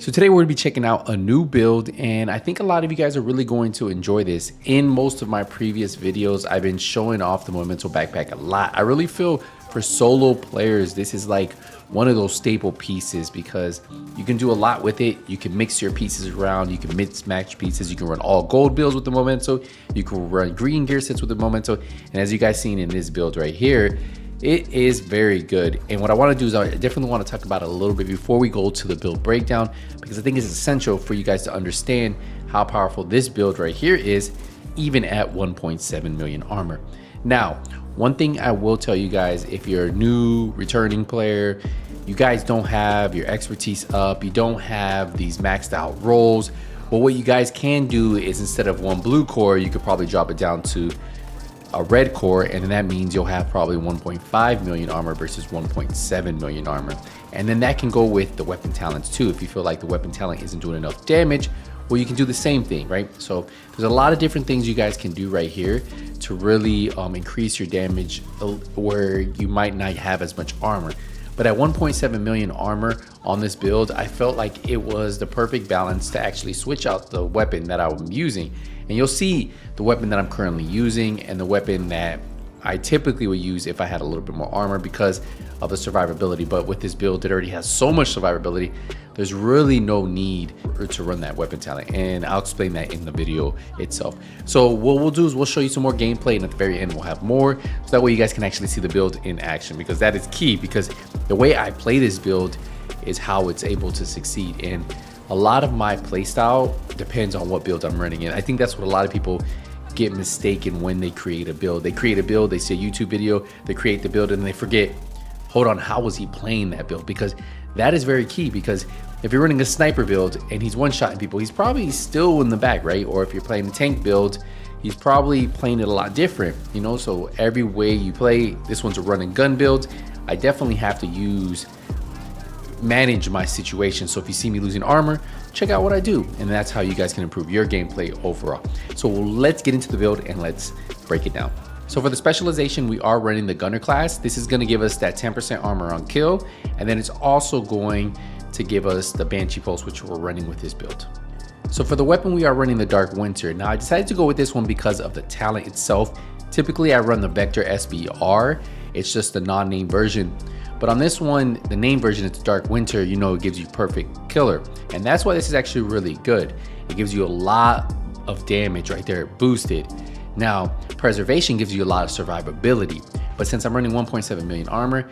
So today we're going to be checking out a new build, and I think a lot of you guys are really going to enjoy this. In most of my previous videos, I've been showing off the Memento backpack a lot. I really feel for solo players, this is like one of those staple pieces because you can do a lot with it. You can mix your pieces around, you can mix match pieces, you can run all gold builds with the Memento, you can run green gear sets with the Memento, and as you guys seen in this build right here, it is very good. And what I want to do is I definitely want to talk about it a little bit before we go to the build breakdown, because I think it's essential for you guys to understand how powerful this build right here is, even at 1.7 million armor. Now, one thing I will tell you guys, if you're a new returning player, you guys don't have your expertise up, you don't have these maxed out rolls, well, what you guys can do is instead of one blue core, you could probably drop it down to a red core, and then that means you'll have probably 1.5 million armor versus 1.7 million armor. And then that can go with the weapon talents too. If you feel like the weapon talent isn't doing enough damage, well, you can do the same thing, right? So there's a lot of different things you guys can do right here to really increase your damage where you might not have as much armor. But at 1.7 million armor on this build, I felt like it was the perfect balance to actually switch out the weapon that I'm using. And you'll see the weapon that I'm currently using and the weapon that I typically would use if I had a little bit more armor because of the survivability. But with this build, it already has so much survivability, there's really no need to run that weapon talent. And I'll explain that in the video itself. So what we'll do is we'll show you some more gameplay, and at the very end, we'll have more. So that way you guys can actually see the build in action, because that is key, because the way I play this build is how it's able to succeed. And a lot of my playstyle depends on what build I'm running, and I think that's what a lot of people get mistaken when they create a build. They create a build, they see a YouTube video, they create the build, and they forget, hold on, how was he playing that build? Because that is very key, because if you're running a sniper build and he's one-shotting people, he's probably still in the back, right? Or if you're playing a tank build, he's probably playing it a lot different, you know? So every way you play, this one's a run and gun build. I definitely have to manage my situation. So if you see me losing armor, check out what I do, and that's how you guys can improve your gameplay overall. So let's get into the build and let's break it down. So for the specialization, we are running the gunner class. This is going to give us that 10% armor on kill, and then it's also going to give us the Banshee Pulse, which we're running with this build. So for the weapon, we are running the Dark Winter. Now I decided to go with this one because of the talent itself. Typically I run the Vector SBR. It's just the non-name version. But on this one, the name version, it's Dark Winter, you know, it gives you perfect killer. And that's why this is actually really good. It gives you a lot of damage right there, boosted. Now, preservation gives you a lot of survivability. But since I'm running 1.7 million armor,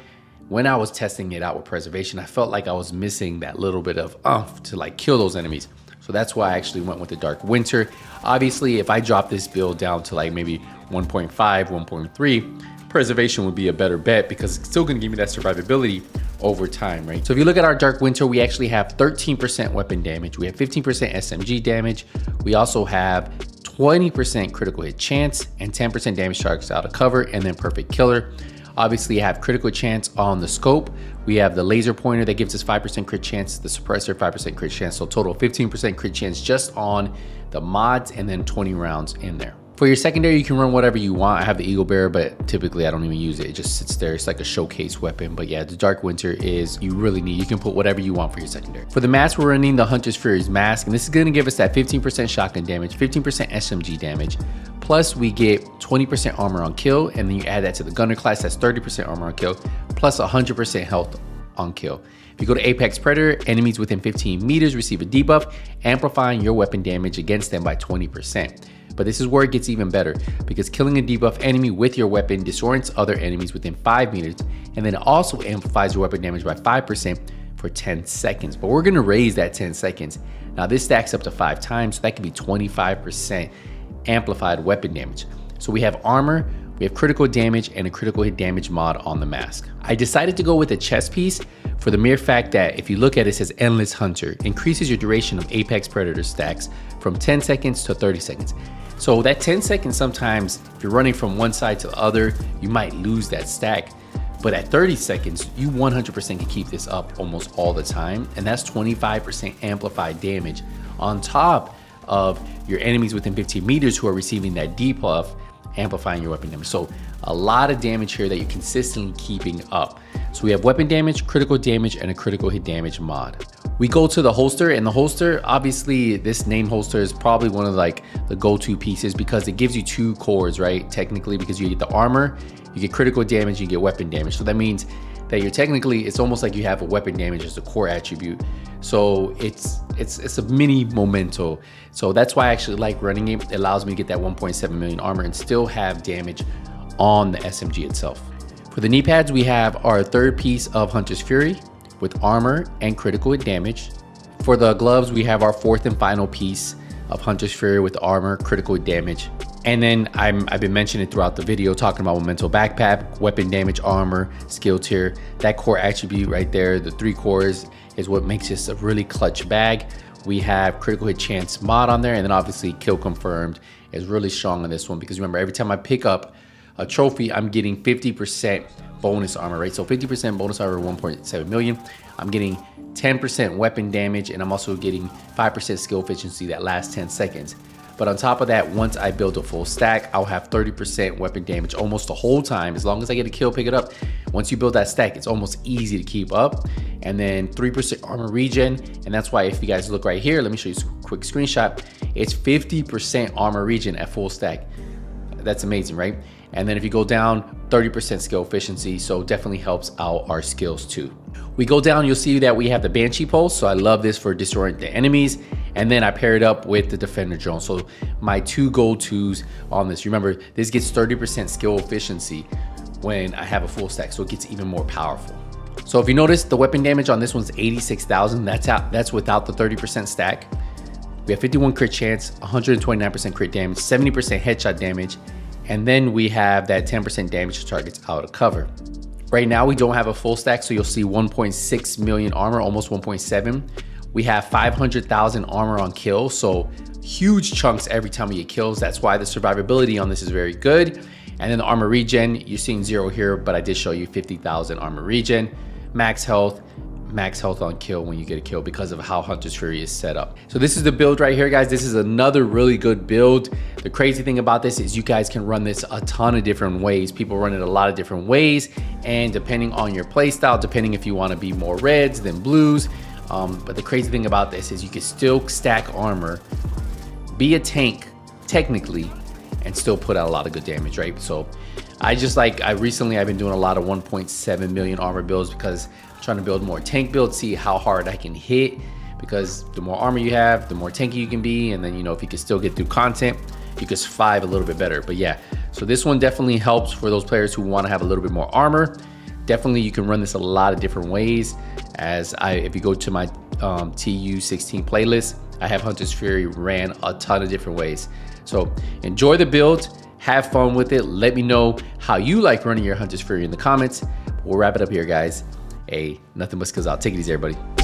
when I was testing it out with preservation, I felt like I was missing that little bit of oomph to like kill those enemies. So that's why I actually went with the Dark Winter. Obviously, if I drop this build down to like maybe 1.5, 1.3, preservation would be a better bet because it's still going to give me that survivability over time, right? So if you look at our Dark Winter, we actually have 13% weapon damage. We have 15% SMG damage. We also have 20% critical hit chance and 10% damage targets out of cover, and then perfect killer. Obviously, you have critical chance on the scope. We have the laser pointer that gives us 5% crit chance, the suppressor 5% crit chance, so total 15% crit chance just on the mods, and then 20 rounds in there. For your secondary, you can run whatever you want. I have the Eagle Bearer, but typically I don't even use it. It just sits there. It's like a showcase weapon. But yeah, the Dark Winter is, you really need, you can put whatever you want for your secondary. For the mask, we're running the Hunter's Fury's mask, and this is going to give us that 15% shotgun damage, 15% SMG damage, plus we get 20% armor on kill, and then you add that to the gunner class, that's 30% armor on kill, plus 100% health on kill. If you go to Apex Predator, enemies within 15 meters receive a debuff, amplifying your weapon damage against them by 20%. But this is where it gets even better, because killing a debuff enemy with your weapon disorients other enemies within 5 meters, and then it also amplifies your weapon damage by 5% for 10 seconds. But we're going to raise that 10 seconds. Now this stacks up to 5 times, so that could be 25% amplified weapon damage. So we have armor, we have critical damage, and a critical hit damage mod on the mask. I decided to go with a chest piece for the mere fact that if you look at it, it says Endless Hunter, increases your duration of Apex Predator stacks from 10 seconds to 30 seconds. So that 10 seconds, sometimes if you're running from one side to the other, you might lose that stack. But at 30 seconds, you 100% can keep this up almost all the time. And that's 25% amplified damage on top of your enemies within 15 meters who are receiving that debuff amplifying your weapon damage. So a lot of damage here that you're consistently keeping up. So we have weapon damage, critical damage, and a critical hit damage mod. We go to the holster, and the holster, obviously this name holster is probably one of like the go-to pieces because it gives you 2 cores, right? Technically, because you get the armor, you get critical damage, you get weapon damage. So that means that you're technically, it's almost like you have a weapon damage as a core attribute. So it's a mini memento. So that's why I actually like running it. It allows me to get that 1.7 million armor and still have damage on the SMG itself. For the knee pads, we have our 3rd piece of Hunter's Fury with armor and critical hit damage. For the gloves, we have our 4th and final piece of Hunter's Fury with armor, critical hit damage. And then I've been mentioning it throughout the video, talking about Memento Backpack, weapon damage, armor, skill tier. That core attribute right there, the 3 cores, is what makes this a really clutch bag. We have critical hit chance mod on there, and then obviously kill confirmed is really strong on this one because remember, every time I pick up a trophy, I'm getting 50% bonus armor, right? So 50% bonus armor, 1.7 million. I'm getting 10% weapon damage, and I'm also getting 5% skill efficiency that lasts 10 seconds. But on top of that, once I build a full stack, I'll have 30% weapon damage almost the whole time. As long as I get a kill, pick it up. Once you build that stack, it's almost easy to keep up. And then 3% armor regen. And that's why if you guys look right here, let me show you a quick screenshot. It's 50% armor regen at full stack. That's amazing, right? And then if you go down, 30% skill efficiency. So definitely helps out our skills too. We go down, you'll see that we have the Banshee Pulse. So I love this for destroying the enemies. And then I pair it up with the Defender Drone. So my 2 go-tos on this. Remember, this gets 30% skill efficiency when I have a full stack. So it gets even more powerful. So if you notice, the weapon damage on this one's 86,000. That's without the 30% stack. We have 51 crit chance, 129% crit damage, 70% headshot damage. And then we have that 10% damage to targets out of cover. Right now, we don't have a full stack, so you'll see 1.6 million armor, almost 1.7. We have 500,000 armor on kill, so huge chunks every time we get kills. That's why the survivability on this is very good. And then the armor regen, you're seeing 0 here, but I did show you 50,000 armor regen. Max health on kill when you get a kill because of how Hunter's Fury is set up. So this is the build right here, guys. This is another really good build. The crazy thing about this is you guys can run this a ton of different ways. People run it a lot of different ways, and depending on your play style, depending if you want to be more reds than blues. But the crazy thing about this is you can still stack armor, be a tank technically, and still put out a lot of good damage, right? So recently I've been doing a lot of 1.7 million armor builds because I'm trying to build more tank builds, see how hard I can hit, because the more armor you have, the more tanky you can be. And then, you know, if you can still get through content, you can survive a little bit better. But yeah, so this one definitely helps for those players who want to have a little bit more armor. Definitely you can run this a lot of different ways. If you go to my TU16 playlist, I have Hunter's Fury ran a ton of different ways. So enjoy the build, have fun with it. Let me know how you like running your Hunter's Fury in the comments. We'll wrap it up here, guys. Hey, nothing but skills out. Take it easy, everybody.